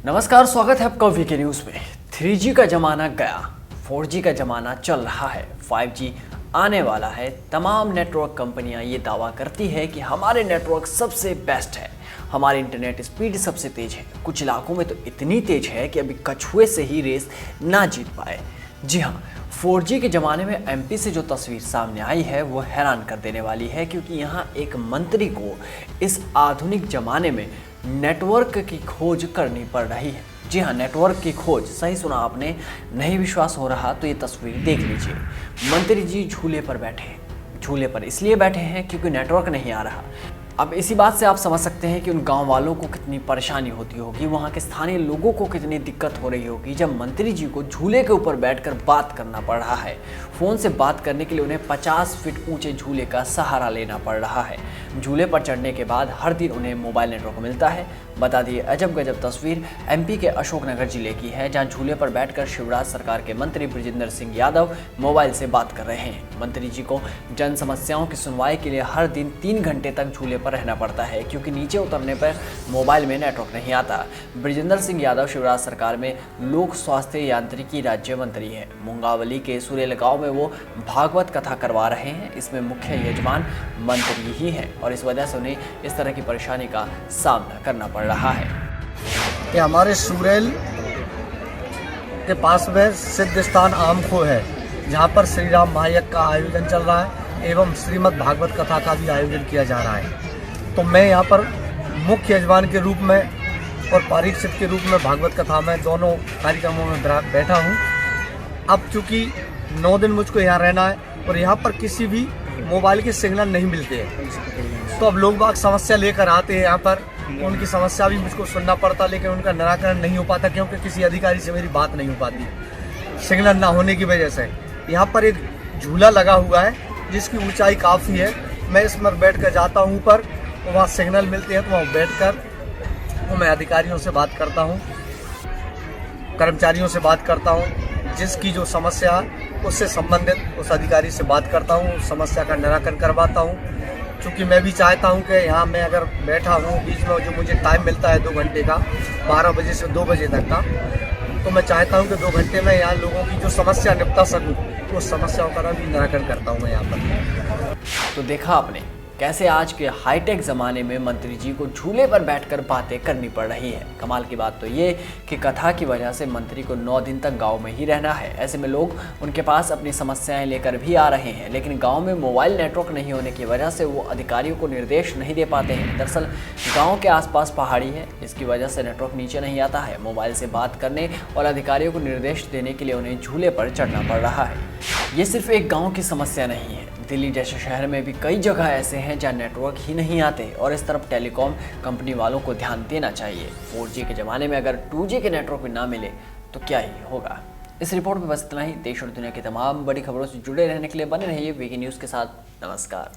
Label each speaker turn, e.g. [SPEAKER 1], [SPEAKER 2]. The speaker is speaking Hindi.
[SPEAKER 1] नमस्कार, स्वागत है आपका वीके न्यूज में। 3G का जमाना गया, 4G का जमाना चल रहा है, 5G आने वाला है। तमाम नेटवर्क कंपनियां ये दावा करती है कि हमारे नेटवर्क सबसे बेस्ट है, हमारी इंटरनेट स्पीड सबसे तेज है। कुछ इलाकों में तो इतनी तेज है कि अभी कछुए से ही रेस ना जीत पाए। जी हाँ, 4G के ज़माने में एमपी से जो तस्वीर सामने आई है वो हैरान कर देने वाली है, क्योंकि यहाँ एक मंत्री को इस आधुनिक ज़माने में नेटवर्क की खोज करनी पड़ रही है। जी हाँ, नेटवर्क की खोज, सही सुना आपने। नहीं विश्वास हो रहा तो ये तस्वीर देख लीजिए। मंत्री जी झूले पर बैठे हैं। झूले पर इसलिए बैठे हैं क्योंकि नेटवर्क नहीं आ रहा। अब इसी बात से आप समझ सकते हैं कि उन गांव वालों को कितनी परेशानी होती होगी, वहां के स्थानीय लोगों को कितनी दिक्कत हो रही होगी जब मंत्री जी को झूले के ऊपर बैठकर बात करना पड़ रहा है। फ़ोन से बात करने के लिए उन्हें 50 फीट ऊंचे झूले का सहारा लेना पड़ रहा है। झूले पर चढ़ने के बाद हर दिन उन्हें मोबाइल नेटवर्क मिलता है। बता दिए, अजब गजब तस्वीर एमपी के अशोकनगर जिले की है, जहां झूले पर बैठकर शिवराज सरकार के मंत्री बृजेंद्र सिंह यादव मोबाइल से बात कर रहे हैं। मंत्री जी को जन समस्याओं की सुनवाई के लिए हर दिन 3 घंटे तक झूले पर रहना पड़ता है, क्योंकि नीचे उतरने पर मोबाइल में नेटवर्क नहीं आता। बृजेंद्र सिंह यादव शिवराज सरकार में लोक स्वास्थ्य यांत्रिकी राज्य मंत्री हैं। मुंगावली के सुरेल गांव में वो भागवत कथा करवा रहे हैं। इसमें मुख्य यजमान मंत्री ही हैं और इस वजह से उन्हें इस तरह की परेशानी का सामना करना पड़ रहा है।
[SPEAKER 2] कि हमारे सुरेल के पास में सिद्ध स्थान आमखो है, जहाँ पर श्री राम महायज्ञ का आयोजन चल रहा है एवं श्रीमद् भागवत कथा का भी आयोजन किया जा रहा है। तो मैं यहाँ पर मुख्य यजमान के रूप में और परीक्षित के रूप में भागवत कथा में दोनों कार्यक्रमों में बैठा हूँ। अब चूँकि 9 दिन मुझको यहाँ रहना है और यहाँ पर किसी भी मोबाइल के सिग्नल नहीं मिलते हैं, तो अब लोग बाग समस्या लेकर आते हैं यहाँ पर। उनकी समस्या भी मुझको सुनना पड़ता, लेकिन उनका निराकरण नहीं हो पाता, क्योंकि किसी अधिकारी से मेरी बात नहीं हो पाती सिग्नल ना होने की वजह से। यहाँ पर एक झूला लगा हुआ है जिसकी ऊंचाई काफ़ी है। मैं इसमें बैठ कर जाता हूँ ऊपर, तो वहाँ सिग्नल मिलते हैं, तो वहाँ बैठ कर मैं अधिकारियों से बात करता हूँ, कर्मचारियों से बात करता हूँ। जिसकी जो समस्या उससे संबंधित उस अधिकारी से बात करता हूँ, उस समस्या का निराकरण करवाता हूँ। क्योंकि मैं भी चाहता हूँ कि यहाँ मैं अगर बैठा हूँ, बीच में जो मुझे टाइम मिलता है 2 घंटे का, 12 बजे से 2 बजे तक का, तो मैं चाहता हूँ कि 2 घंटे में यहाँ लोगों की जो समस्या निपटा सकूँ, तो उस समस्याओं का भी निराकरण करता हूँ मैं यहाँ पर।
[SPEAKER 1] तो देखा आपने कैसे आज के हाईटेक ज़माने में मंत्री जी को झूले पर बैठकर बातें करनी पड़ रही है। कमाल की बात तो ये कि कथा की वजह से मंत्री को 9 दिन तक गांव में ही रहना है। ऐसे में लोग उनके पास अपनी समस्याएं लेकर भी आ रहे हैं, लेकिन गांव में मोबाइल नेटवर्क नहीं होने की वजह से वो अधिकारियों को निर्देश नहीं दे पाते हैं। दरअसल गाँव के आसपास पहाड़ी है, इसकी वजह से नेटवर्क नीचे नहीं आता है। मोबाइल से बात करने और अधिकारियों को निर्देश देने के लिए उन्हें झूले पर चढ़ना पड़ रहा है। ये सिर्फ एक गाँव की समस्या नहीं है, दिल्ली जैसे शहर में भी कई जगह ऐसे हैं जहां नेटवर्क ही नहीं आते, और इस तरफ टेलीकॉम कंपनी वालों को ध्यान देना चाहिए। 4G के ज़माने में अगर 2G के नेटवर्क भी ना मिले तो क्या ही होगा। इस रिपोर्ट में बस इतना ही। देश और दुनिया की तमाम बड़ी खबरों से जुड़े रहने के लिए बने रहिए वीके न्यूज़ के साथ। नमस्कार।